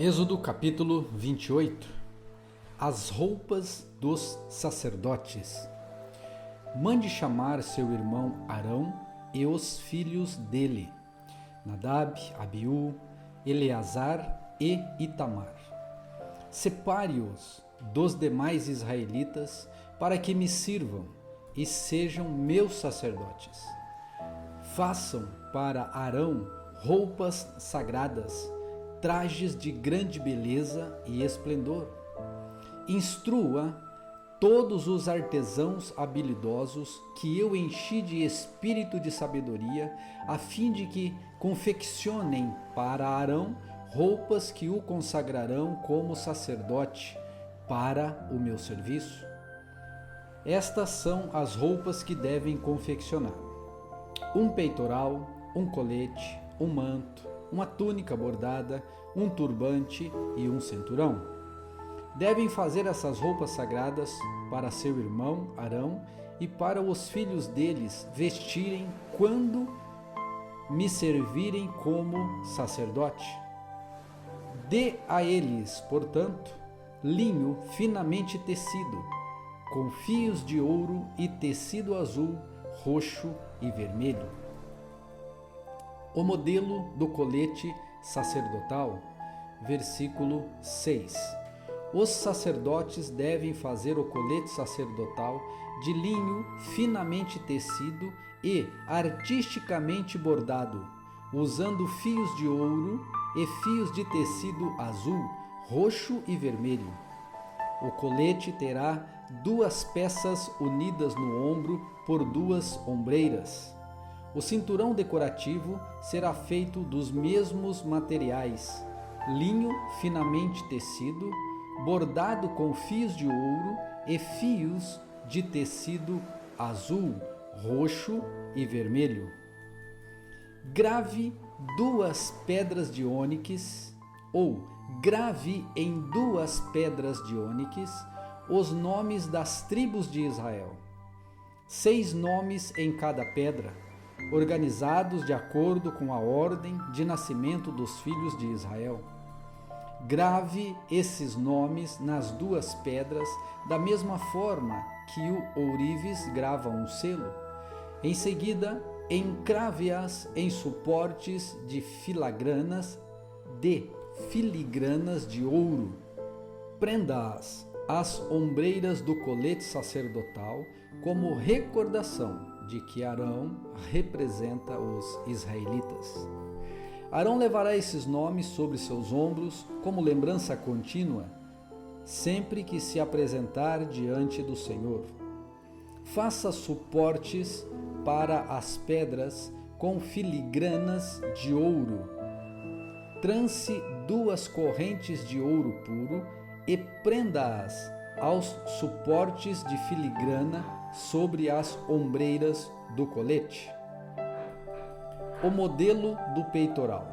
Êxodo capítulo 28. As roupas dos sacerdotes. Mande chamar seu irmão Arão e os filhos dele, Nadab, Abiú, Eleazar e Itamar. Separe-os dos demais israelitas para que me sirvam e sejam meus sacerdotes. Façam para Arão roupas sagradas, trajes de grande beleza e esplendor. Instrua todos os artesãos habilidosos que eu enchi de espírito de sabedoria, a fim de que confeccionem para Arão roupas que o consagrarão como sacerdote para o meu serviço. Estas são as roupas que devem confeccionar: um peitoral, um colete, um manto, uma túnica bordada, um turbante e um cinturão. Devem fazer essas roupas sagradas para seu irmão Arão e para os filhos deles vestirem quando me servirem como sacerdote. Dê a eles, portanto, linho finamente tecido, com fios de ouro e tecido azul, roxo e vermelho. O modelo do colete sacerdotal, versículo 6. Os sacerdotes devem fazer o colete sacerdotal de linho finamente tecido e artisticamente bordado, usando fios de ouro e fios de tecido azul, roxo e vermelho. O colete terá duas peças unidas no ombro por duas ombreiras. O cinturão decorativo será feito dos mesmos materiais: linho finamente tecido, bordado com fios de ouro e fios de tecido azul, roxo e vermelho. Grave duas pedras de ônix, ou grave em duas pedras de ônix os nomes das tribos de Israel. 6 nomes em cada pedra, organizados de acordo com a ordem de nascimento dos filhos de Israel. Grave esses nomes nas duas pedras da mesma forma que o ourives grava um selo. Em seguida, encrave-as em suportes de filigranas de ouro. Prenda-as às ombreiras do colete sacerdotal como recordação de que Arão representa os israelitas. Arão levará esses nomes sobre seus ombros como lembrança contínua, sempre que se apresentar diante do Senhor. Faça suportes para as pedras com filigranas de ouro. Trance 2 correntes de ouro puro e prenda-as aos suportes de filigrana sobre as ombreiras do colete. O modelo do peitoral.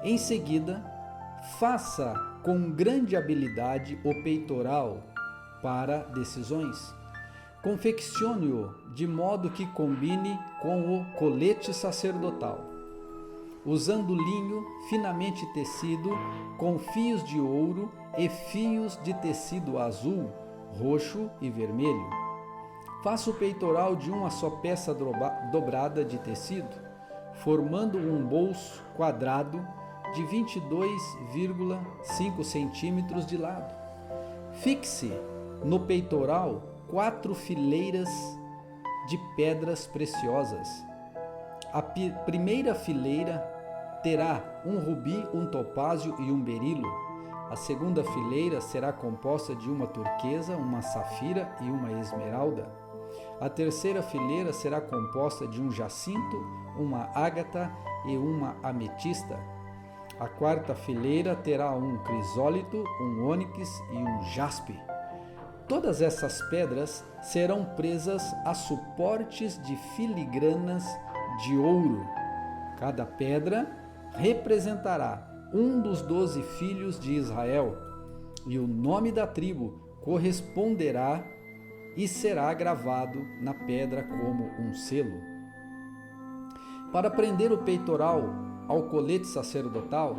Em seguida, faça com grande habilidade o peitoral para decisões. Confeccione-o de modo que combine com o colete sacerdotal, usando linho finamente tecido com fios de ouro e fios de tecido azul, roxo e vermelho. Faça o peitoral de uma só peça dobrada de tecido, formando um bolso quadrado de 22,5 centímetros de lado. Fixe no peitoral 4 fileiras de pedras preciosas. A primeira fileira terá um rubi, um topázio e um berilo. A segunda fileira será composta de uma turquesa, uma safira e uma esmeralda. A terceira fileira será composta de um jacinto, uma ágata e uma ametista. A quarta fileira terá um crisólito, um ônix e um jaspe. Todas essas pedras serão presas a suportes de filigranas de ouro. Cada pedra representará um dos 12 filhos de Israel, e o nome da tribo corresponderá e será gravado na pedra como um selo. Para prender o peitoral ao colete sacerdotal,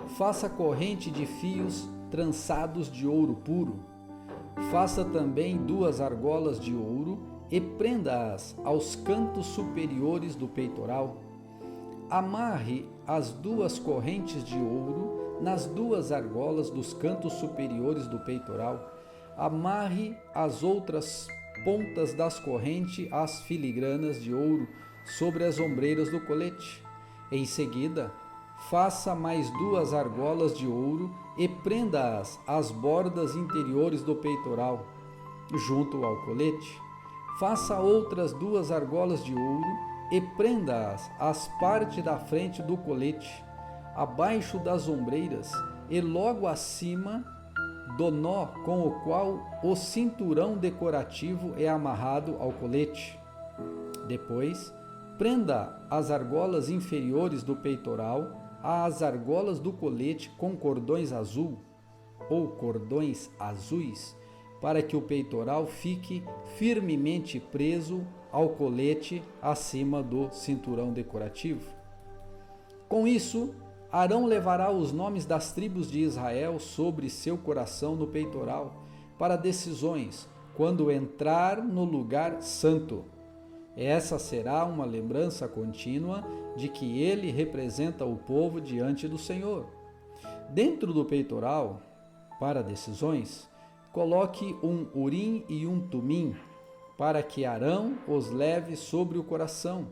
faça corrente de fios trançados de ouro puro. Faça também 2 argolas de ouro e prenda-as aos cantos superiores do peitoral. Amarre as 2 correntes de ouro nas 2 argolas dos cantos superiores do peitoral. Amarre as outras pontas das correntes às filigranas de ouro sobre as ombreiras do colete. Em seguida, faça mais 2 argolas de ouro e prenda-as às bordas interiores do peitoral, junto ao colete. Faça outras 2 argolas de ouro e prenda-as às partes da frente do colete, abaixo das ombreiras e logo acima do nó com o qual o cinturão decorativo é amarrado ao colete. Depois, prenda as argolas inferiores do peitoral às argolas do colete com cordões azul ou cordões azuis, para que o peitoral fique firmemente preso ao colete acima do cinturão decorativo. Com isso, Arão levará os nomes das tribos de Israel sobre seu coração no peitoral, para decisões, quando entrar no lugar santo. Essa será uma lembrança contínua de que ele representa o povo diante do Senhor. Dentro do peitoral, para decisões, coloque um urim e um tumim, para que Arão os leve sobre o coração,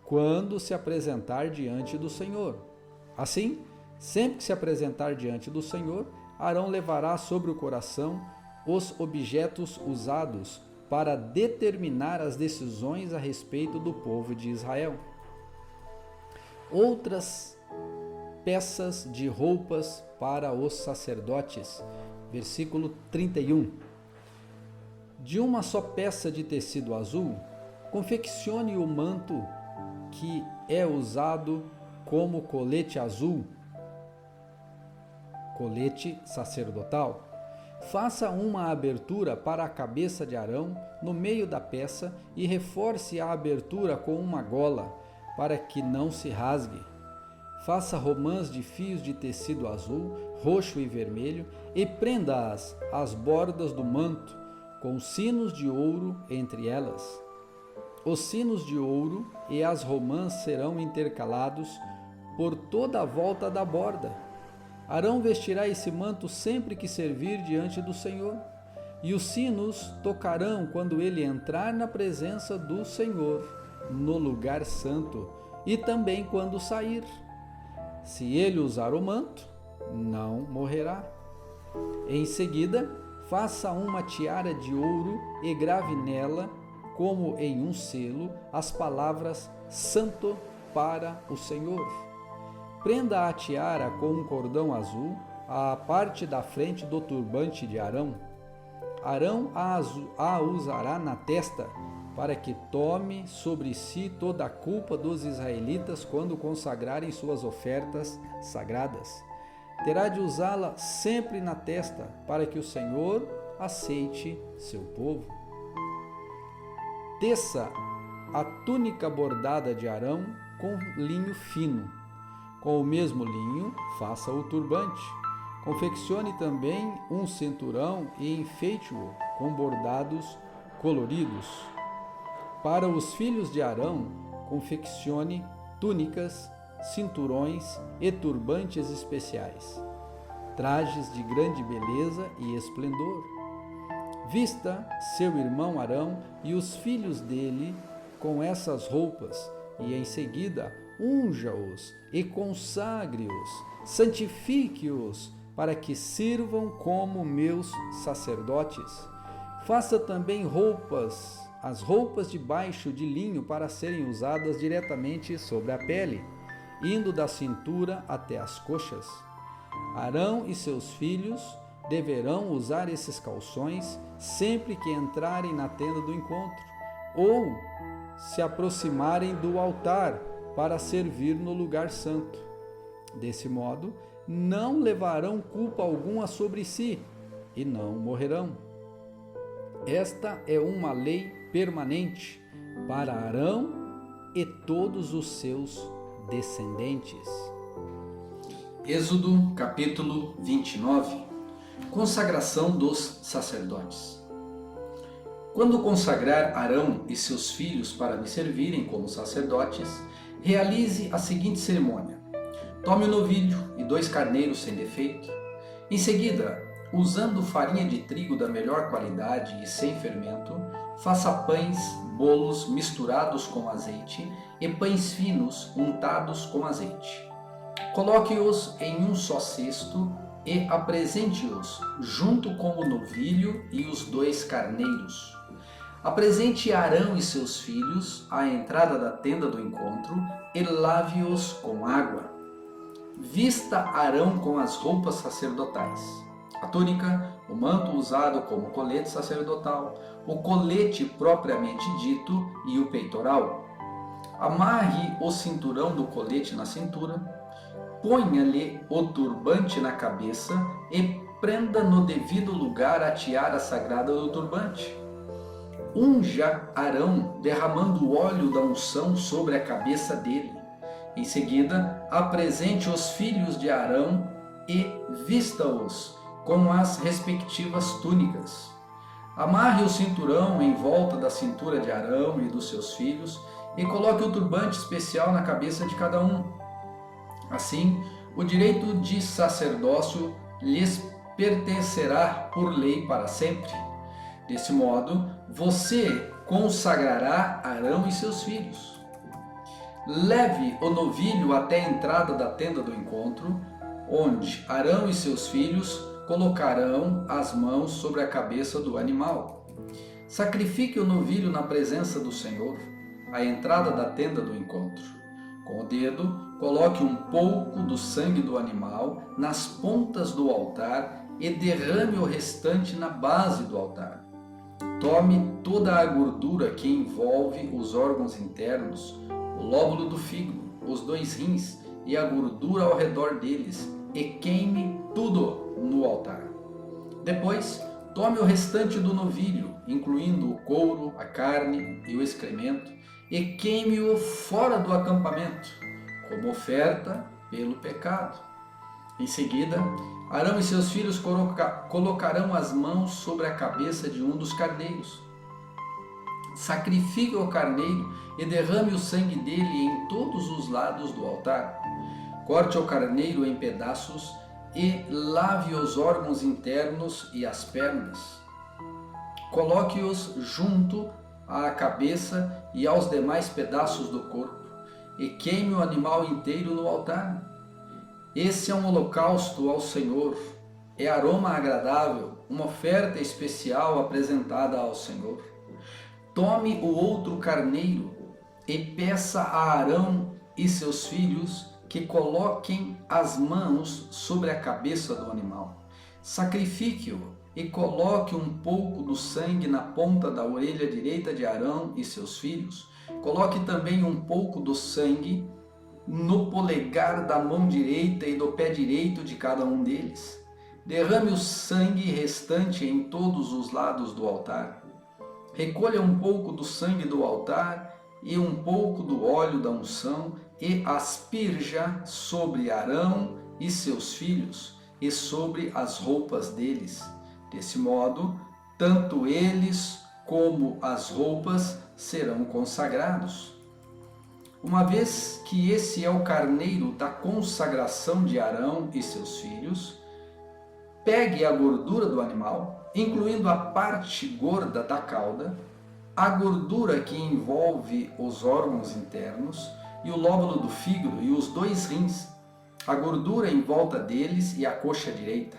quando se apresentar diante do Senhor. Assim, sempre que se apresentar diante do Senhor, Arão levará sobre o coração os objetos usados para determinar as decisões a respeito do povo de Israel. Outras peças de roupas para os sacerdotes. Versículo 31. De uma só peça de tecido azul, confeccione o manto que é usado como colete azul, colete sacerdotal. Faça uma abertura para a cabeça de Arão no meio da peça e reforce a abertura com uma gola, para que não se rasgue. Faça romãs de fios de tecido azul, roxo e vermelho e prenda-as às bordas do manto, com sinos de ouro entre elas. Os sinos de ouro e as romãs serão intercalados por toda a volta da borda. Arão vestirá esse manto sempre que servir diante do Senhor, e os sinos tocarão quando ele entrar na presença do Senhor, no lugar santo, e também quando sair. Se ele usar o manto, não morrerá. Em seguida, faça uma tiara de ouro e grave nela, como em um selo, as palavras Santo para o Senhor. Prenda a tiara com um cordão azul à parte da frente do turbante de Arão. Arão a usará na testa, para que tome sobre si toda a culpa dos israelitas quando consagrarem suas ofertas sagradas. Terá de usá-la sempre na testa, para que o Senhor aceite seu povo. Teça a túnica bordada de Arão com linho fino. Com o mesmo linho, faça o turbante. Confeccione também um cinturão e enfeite-o com bordados coloridos. Para os filhos de Arão, confeccione túnicas, cinturões e turbantes especiais, trajes de grande beleza e esplendor. Vista seu irmão Arão e os filhos dele com essas roupas, e em seguida unja-os e consagre-os, santifique-os, para que sirvam como meus sacerdotes. Faça também as roupas de baixo de linho para serem usadas diretamente sobre a pele, indo da cintura até as coxas. Arão e seus filhos deverão usar esses calções sempre que entrarem na tenda do encontro, ou se aproximarem do altar para servir no lugar santo. Desse modo, não levarão culpa alguma sobre si e não morrerão. Esta é uma lei permanente para Arão e todos os seus descendentes. Êxodo capítulo 29. Consagração dos sacerdotes. Quando consagrar Arão e seus filhos para me servirem como sacerdotes, realize a seguinte cerimônia. Tome o novilho e 2 carneiros sem defeito. Em seguida, usando farinha de trigo da melhor qualidade e sem fermento, faça pães, bolos misturados com azeite e pães finos untados com azeite. Coloque-os em um só cesto e apresente-os junto com o novilho e os 2 carneiros. Apresente Arão e seus filhos à entrada da tenda do encontro e lave-os com água. Vista Arão com as roupas sacerdotais, a túnica, o manto usado como colete sacerdotal, o colete propriamente dito e o peitoral. Amarre o cinturão do colete na cintura, ponha-lhe o turbante na cabeça e prenda no devido lugar a tiara sagrada do turbante. Unja Arão derramando o óleo da unção sobre a cabeça dele. Em seguida, apresente os filhos de Arão e vista-os com as respectivas túnicas. Amarre o cinturão em volta da cintura de Arão e dos seus filhos e coloque o turbante especial na cabeça de cada um. Assim, o direito de sacerdócio lhes pertencerá por lei para sempre. Desse modo, você consagrará Arão e seus filhos. Leve o novilho até a entrada da tenda do encontro, onde Arão e seus filhos colocarão as mãos sobre a cabeça do animal. Sacrifique o novilho na presença do Senhor, à entrada da tenda do encontro. Com o dedo, coloque um pouco do sangue do animal nas pontas do altar e derrame o restante na base do altar. Tome toda a gordura que envolve os órgãos internos, o lóbulo do fígado, os 2 rins e a gordura ao redor deles e queime tudo no altar. Depois, tome o restante do novilho, incluindo o couro, a carne e o excremento, e queime-o fora do acampamento, como oferta pelo pecado. Em seguida, Arão e seus filhos colocarão as mãos sobre a cabeça de um dos carneiros. Sacrifique o carneiro e derrame o sangue dele em todos os lados do altar. Corte o carneiro em pedaços e lave os órgãos internos e as pernas. Coloque-os junto à cabeça e aos demais pedaços do corpo e queime o animal inteiro no altar. Esse é um holocausto ao Senhor, é aroma agradável, uma oferta especial apresentada ao Senhor. Tome o outro carneiro e peça a Arão e seus filhos que coloquem as mãos sobre a cabeça do animal. Sacrifique-o e coloque um pouco do sangue na ponta da orelha direita de Arão e seus filhos. Coloque também um pouco do sangue no polegar da mão direita e do pé direito de cada um deles. Derrame o sangue restante em todos os lados do altar. Recolha um pouco do sangue do altar e um pouco do óleo da unção e asperja sobre Arão e seus filhos e sobre as roupas deles. Desse modo, tanto eles como as roupas serão consagrados. Uma vez que esse é o carneiro da consagração de Arão e seus filhos, pegue a gordura do animal, incluindo a parte gorda da cauda, a gordura que envolve os órgãos internos e o lóbulo do fígado e os 2 rins, a gordura em volta deles e a coxa direita.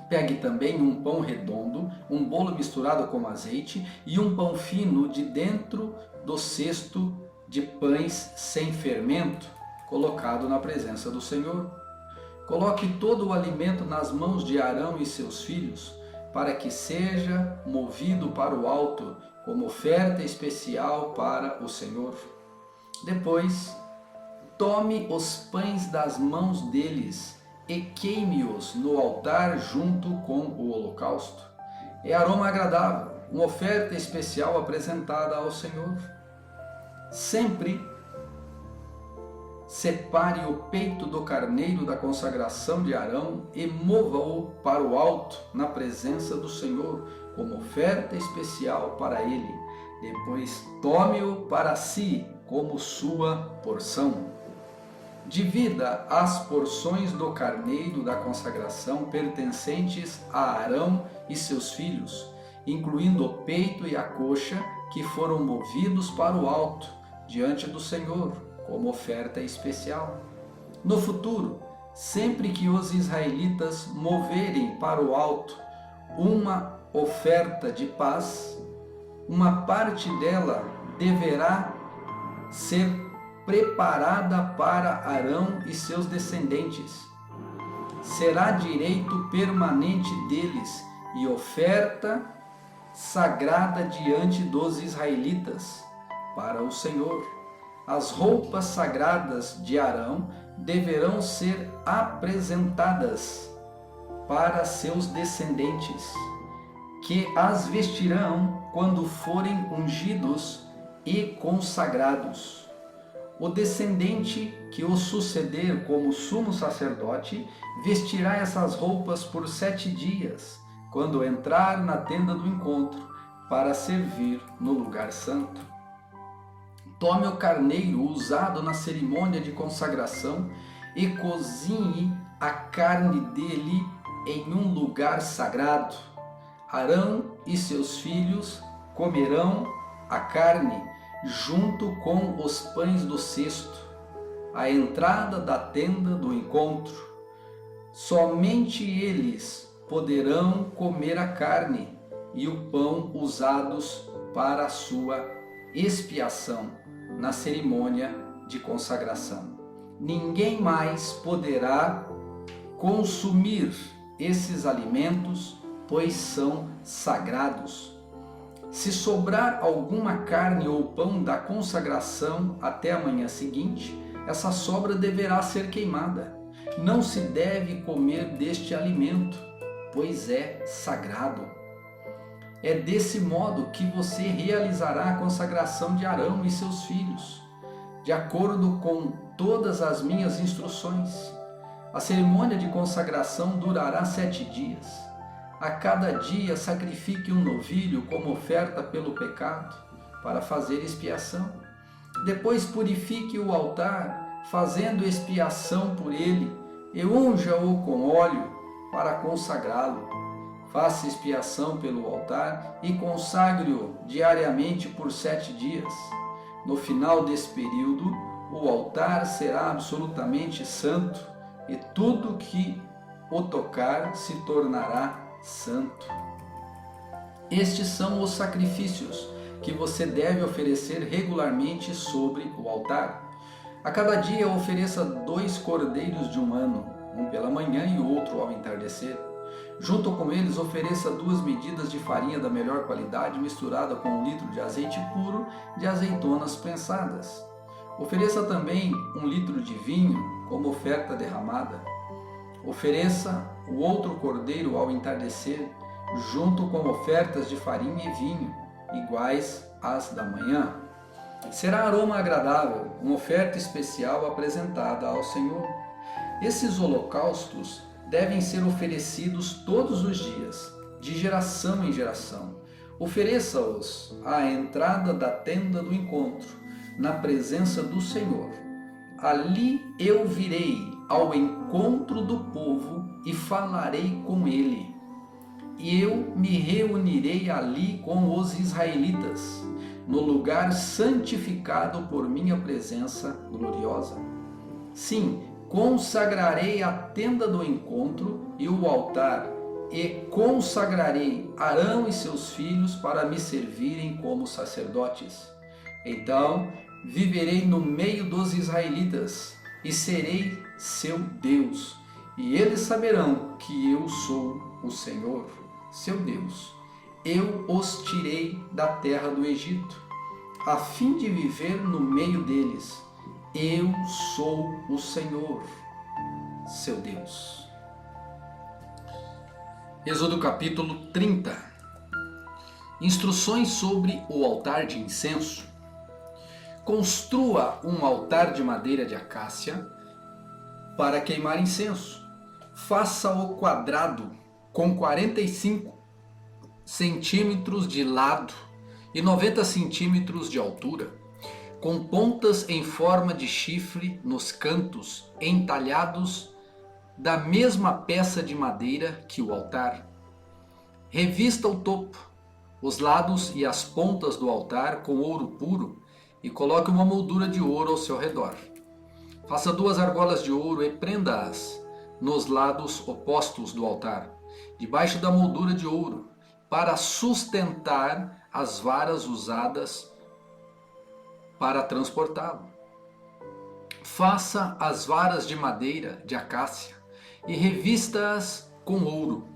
Pegue também um pão redondo, um bolo misturado com azeite e um pão fino de dentro do cesto de pães sem fermento, colocado na presença do Senhor. Coloque todo o alimento nas mãos de Arão e seus filhos, para que seja movido para o alto, como oferta especial para o Senhor. Depois, tome os pães das mãos deles e queime-os no altar junto com o holocausto. É aroma agradável, uma oferta especial apresentada ao Senhor. Sempre separe o peito do carneiro da consagração de Arão e mova-o para o alto na presença do Senhor, como oferta especial para ele. Depois tome-o para si como sua porção. Divida as porções do carneiro da consagração pertencentes a Arão e seus filhos, incluindo o peito e a coxa, que foram movidos para o alto, diante do Senhor, como oferta especial. No futuro, sempre que os israelitas moverem para o alto uma oferta de paz, uma parte dela deverá ser preparada para Arão e seus descendentes. Será direito permanente deles e oferta sagrada diante dos israelitas para o Senhor. As roupas sagradas de Arão deverão ser apresentadas para seus descendentes, que as vestirão quando forem ungidos e consagrados. O descendente que o suceder como sumo sacerdote vestirá essas roupas por 7 dias, quando entrar na tenda do encontro, para servir no lugar santo. Tome o carneiro usado na cerimônia de consagração e cozinhe a carne dele em um lugar sagrado. Arão e seus filhos comerão a carne junto com os pães do cesto, à entrada da tenda do encontro. Somente eles poderão comer a carne e o pão usados para a sua expiação na cerimônia de consagração. Ninguém mais poderá consumir esses alimentos, pois são sagrados. Se sobrar alguma carne ou pão da consagração até a manhã seguinte, essa sobra deverá ser queimada. Não se deve comer deste alimento, pois é sagrado. É desse modo que você realizará a consagração de Arão e seus filhos, de acordo com todas as minhas instruções. A cerimônia de consagração durará 7 dias. A cada dia sacrifique um novilho como oferta pelo pecado, para fazer expiação. Depois purifique o altar, fazendo expiação por ele, e unja-o com óleo para consagrá-lo. Faça expiação pelo altar e consagre-o diariamente por 7 dias. No final desse período, o altar será absolutamente santo e tudo que o tocar se tornará santo. Estes são os sacrifícios que você deve oferecer regularmente sobre o altar. A cada dia ofereça 2 cordeiros de 1 ano, um pela manhã e o outro ao entardecer. Junto com eles, ofereça 2 medidas de farinha da melhor qualidade misturada com 1 litro de azeite puro de azeitonas prensadas. Ofereça também 1 litro de vinho como oferta derramada. Ofereça o outro cordeiro ao entardecer, junto com ofertas de farinha e vinho, iguais às da manhã. Será aroma agradável, uma oferta especial apresentada ao Senhor. Esses holocaustos devem ser oferecidos todos os dias, de geração em geração. Ofereça-os à entrada da tenda do encontro, na presença do Senhor. Ali eu virei ao encontro do povo e falarei com ele. E eu me reunirei ali com os israelitas, no lugar santificado por minha presença gloriosa. Sim, consagrarei a tenda do encontro e o altar, e consagrarei Arão e seus filhos para me servirem como sacerdotes. Então viverei no meio dos israelitas e serei seu Deus, e eles saberão que eu sou o Senhor, seu Deus. Eu os tirei da terra do Egito, a fim de viver no meio deles. Eu sou o Senhor, seu Deus. Êxodo capítulo 30. Instruções sobre o altar de incenso. construa um altar de madeira de acácia para queimar incenso. Faça-o quadrado, com 45 centímetros de lado e 90 centímetros de altura, com pontas em forma de chifre nos cantos, entalhados da mesma peça de madeira que o altar. Revista o topo, os lados e as pontas do altar com ouro puro e coloque uma moldura de ouro ao seu redor. Faça 2 argolas de ouro e prenda-as nos lados opostos do altar, debaixo da moldura de ouro, para sustentar as varas usadas para transportá-lo. Faça as varas de madeira de acácia e revista-as com ouro.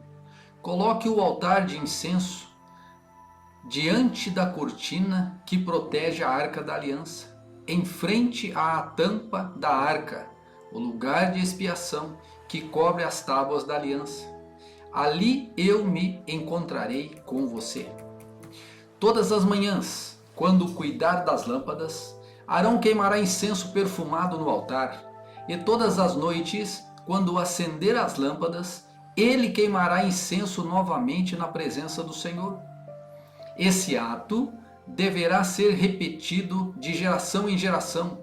Coloque o altar de incenso diante da cortina que protege a arca da aliança, em frente à tampa da arca, o lugar de expiação que cobre as tábuas da aliança. Ali eu me encontrarei com você. Todas as manhãs, quando cuidar das lâmpadas, Arão queimará incenso perfumado no altar, e todas as noites, quando acender as lâmpadas, ele queimará incenso novamente na presença do Senhor. Esse ato deverá ser repetido de geração em geração.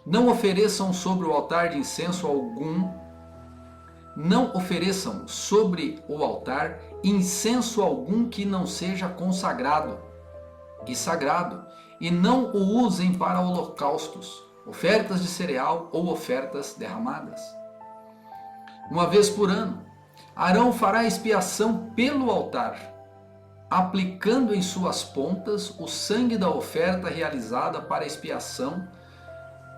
Não ofereçam sobre o altar de incenso não ofereçam sobre o altar incenso algum que não seja consagrado e sagrado, e não o usem para holocaustos, ofertas de cereal ou ofertas derramadas. Uma vez por ano, Arão fará expiação pelo altar, aplicando em suas pontas o sangue da oferta realizada para expiação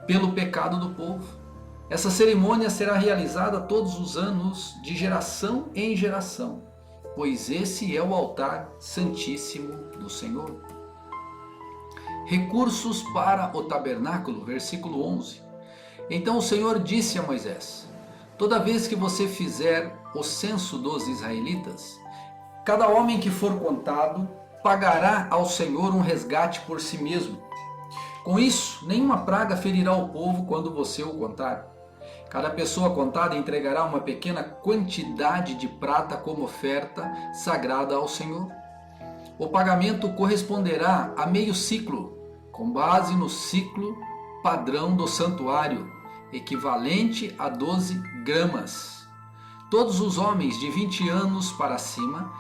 pelo pecado do povo. Essa cerimônia será realizada todos os anos, de geração em geração, pois esse é o altar santíssimo do Senhor. Recursos para o tabernáculo, versículo 11. Então o Senhor disse a Moisés: toda vez que você fizer o censo dos israelitas, cada homem que for contado pagará ao Senhor um resgate por si mesmo. Com isso, nenhuma praga ferirá o povo quando você o contar. Cada pessoa contada entregará uma pequena quantidade de prata como oferta sagrada ao Senhor. O pagamento corresponderá a meio ciclo, com base no ciclo padrão do santuário, equivalente a 12 gramas. Todos os homens de 20 anos para cima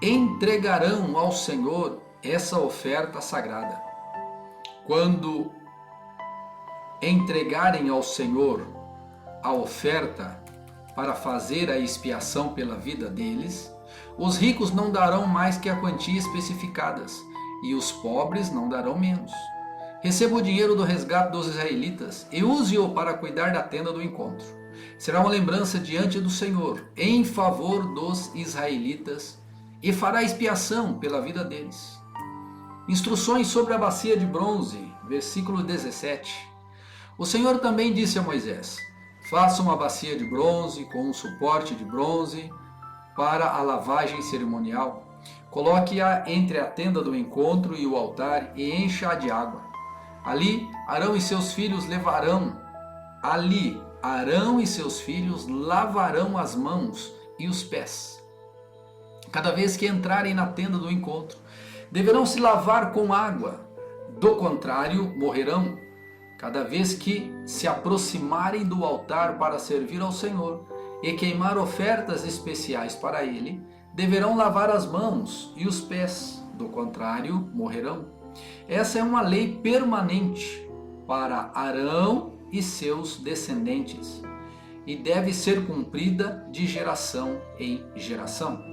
entregarão ao Senhor essa oferta sagrada. Quando entregarem ao Senhor a oferta para fazer a expiação pela vida deles, os ricos não darão mais que a quantia especificadas, e os pobres não darão menos. Receba o dinheiro do resgate dos israelitas e use-o para cuidar da tenda do encontro. Será uma lembrança diante do Senhor, em favor dos israelitas, e fará expiação pela vida deles. Instruções sobre a bacia de bronze, versículo 17. O Senhor também disse a Moisés: faça uma bacia de bronze com um suporte de bronze para a lavagem cerimonial. Coloque-a entre a tenda do encontro e o altar e encha-a de água. Ali, Arão e seus filhos lavarão as mãos e os pés. Cada vez que entrarem na tenda do encontro, deverão se lavar com água, do contrário, morrerão. Cada vez que se aproximarem do altar para servir ao Senhor e queimar ofertas especiais para Ele, deverão lavar as mãos e os pés, do contrário, morrerão. Essa é uma lei permanente para Arão e seus descendentes e deve ser cumprida de geração em geração.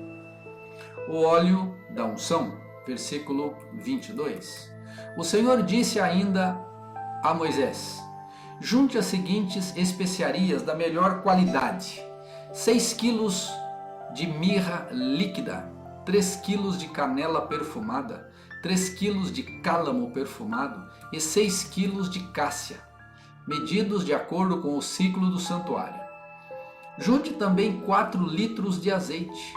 O óleo da unção, versículo 22. O Senhor disse ainda a Moisés: junte as seguintes especiarias da melhor qualidade: 6 quilos de mirra líquida, 3 quilos de canela perfumada, 3 quilos de cálamo perfumado e 6 quilos de cássia, medidos de acordo com o ciclo do santuário. Junte também 4 litros de azeite.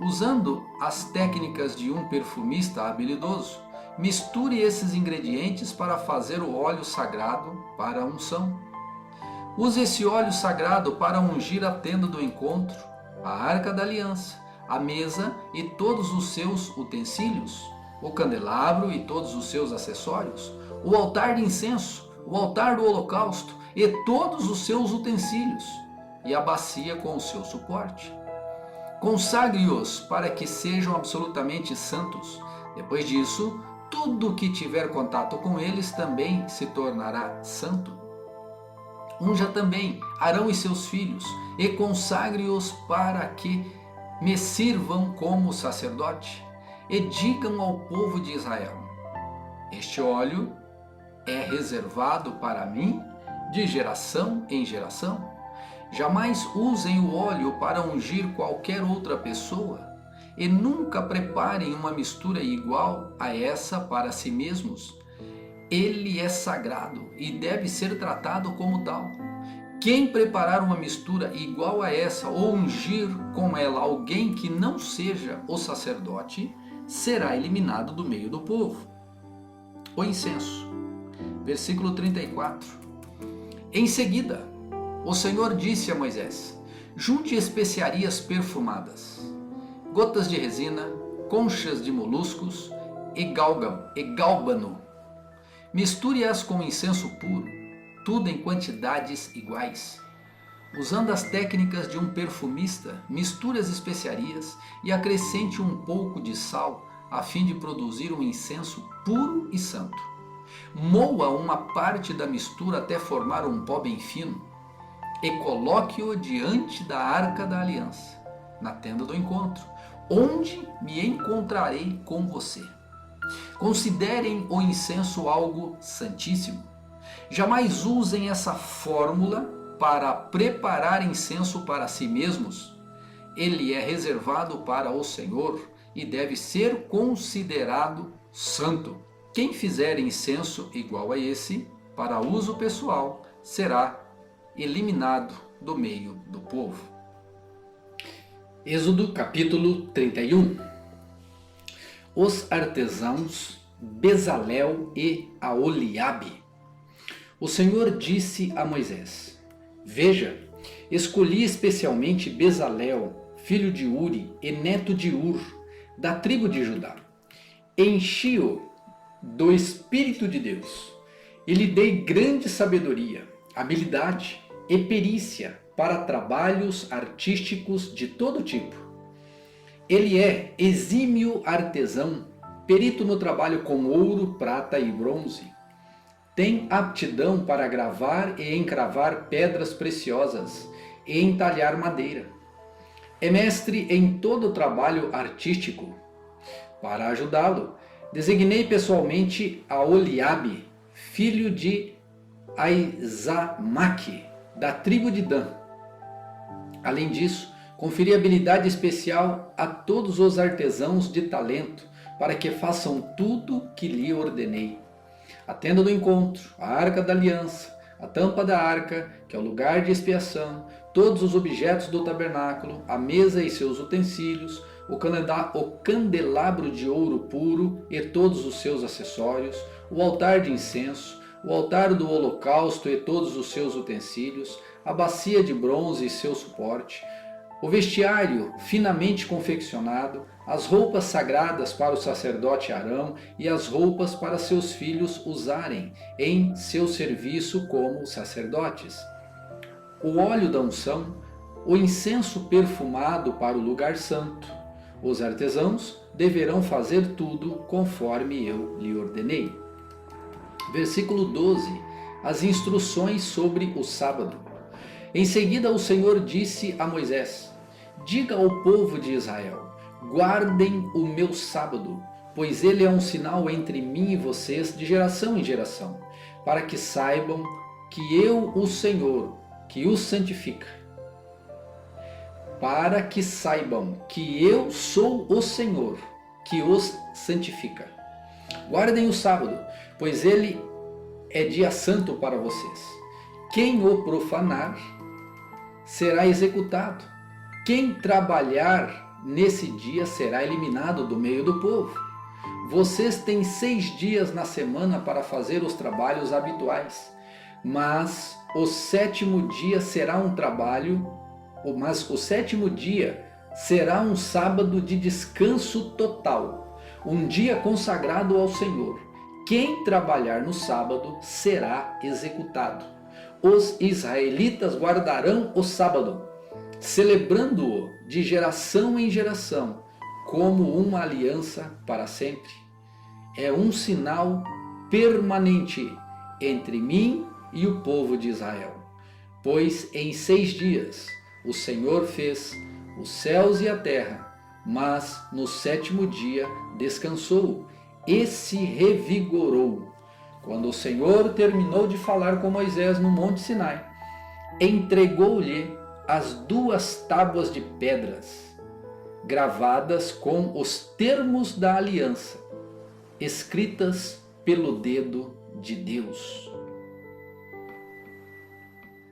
Usando as técnicas de um perfumista habilidoso, Misture esses ingredientes para fazer o óleo sagrado para a unção. Use esse óleo sagrado para ungir a tenda do encontro, a arca da aliança, a mesa e todos os seus utensílios, o candelabro e todos os seus acessórios, o altar de incenso, o altar do holocausto e todos os seus utensílios, e a bacia com o seu suporte. Consagre-os para que sejam absolutamente santos. Depois disso, tudo que tiver contato com eles também se tornará santo. Unja também Arão e seus filhos e consagre-os para que me sirvam como sacerdote. E digam ao povo de Israel: este óleo é reservado para mim de geração em geração. Jamais usem o óleo para ungir qualquer outra pessoa e nunca preparem uma mistura igual a essa para si mesmos. Ele é sagrado e deve ser tratado como tal. Quem preparar uma mistura igual a essa ou ungir com ela alguém que não seja o sacerdote, será eliminado do meio do povo. O incenso. Versículo 34. Em seguida, o Senhor disse a Moisés: junte especiarias perfumadas, gotas de resina, conchas de moluscos e gálbano. Misture-as com incenso puro, tudo em quantidades iguais. Usando as técnicas de um perfumista, misture as especiarias e acrescente um pouco de sal a fim de produzir um incenso puro e santo. Moa uma parte da mistura até formar um pó bem fino e coloque-o diante da arca da aliança, na tenda do encontro, onde me encontrarei com você. Considerem o incenso algo santíssimo. Jamais usem essa fórmula para preparar incenso para si mesmos. Ele é reservado para o Senhor e deve ser considerado santo. Quem fizer incenso igual a esse, para uso pessoal, será eliminado do meio do povo. Êxodo capítulo 31. Os artesãos Bezalel e Aholiabe. O Senhor disse a Moisés: veja, escolhi especialmente Bezalel, filho de Uri e neto de Ur, da tribo de Judá. Enchi-o do Espírito de Deus e lhe dei grande sabedoria, habilidade e perícia para trabalhos artísticos de todo tipo. Ele é exímio artesão, perito no trabalho com ouro, prata e bronze. Tem aptidão para gravar e encravar pedras preciosas e entalhar madeira. É mestre em todo o trabalho artístico. Para ajudá-lo, designei pessoalmente Aholiabe, filho de Aizamaque, da tribo de Dan. Além disso, conferi habilidade especial a todos os artesãos de talento, para que façam tudo que lhe ordenei. A tenda do encontro, a arca da aliança, a tampa da arca, que é o lugar de expiação, todos os objetos do tabernáculo, a mesa e seus utensílios, o candelabro de ouro puro e todos os seus acessórios, o altar de incenso, o altar do holocausto e todos os seus utensílios, a bacia de bronze e seu suporte, o vestiário finamente confeccionado, as roupas sagradas para o sacerdote Arão e as roupas para seus filhos usarem em seu serviço como sacerdotes, o óleo da unção, o incenso perfumado para o lugar santo. Os artesãos deverão fazer tudo conforme eu lhe ordenei. Versículo 12. As instruções sobre o sábado. Em seguida o Senhor disse a Moisés: diga ao povo de Israel: guardem o meu sábado, pois ele é um sinal entre mim e vocês de geração em geração, para que saibam que eu, o Senhor, que os santifica. Para que saibam que eu sou o Senhor, que os santifica. Guardem o sábado, pois ele é dia santo para vocês. Quem o profanar será executado. Quem trabalhar nesse dia será eliminado do meio do povo. vocês têm 6 dias na semana para fazer os trabalhos habituais, mas o sétimo dia será um sábado de descanso total, um dia consagrado ao Senhor. Quem trabalhar no sábado será executado. Os israelitas guardarão o sábado, celebrando-o de geração em geração, como uma aliança para sempre. É um sinal permanente entre mim e o povo de Israel. Pois em 6 dias o Senhor fez os céus e a terra, mas no sétimo dia descansou e se revigorou. Quando o Senhor terminou de falar com Moisés no Monte Sinai, entregou-lhe as 2 tábuas de pedras, gravadas com os termos da aliança, escritas pelo dedo de Deus.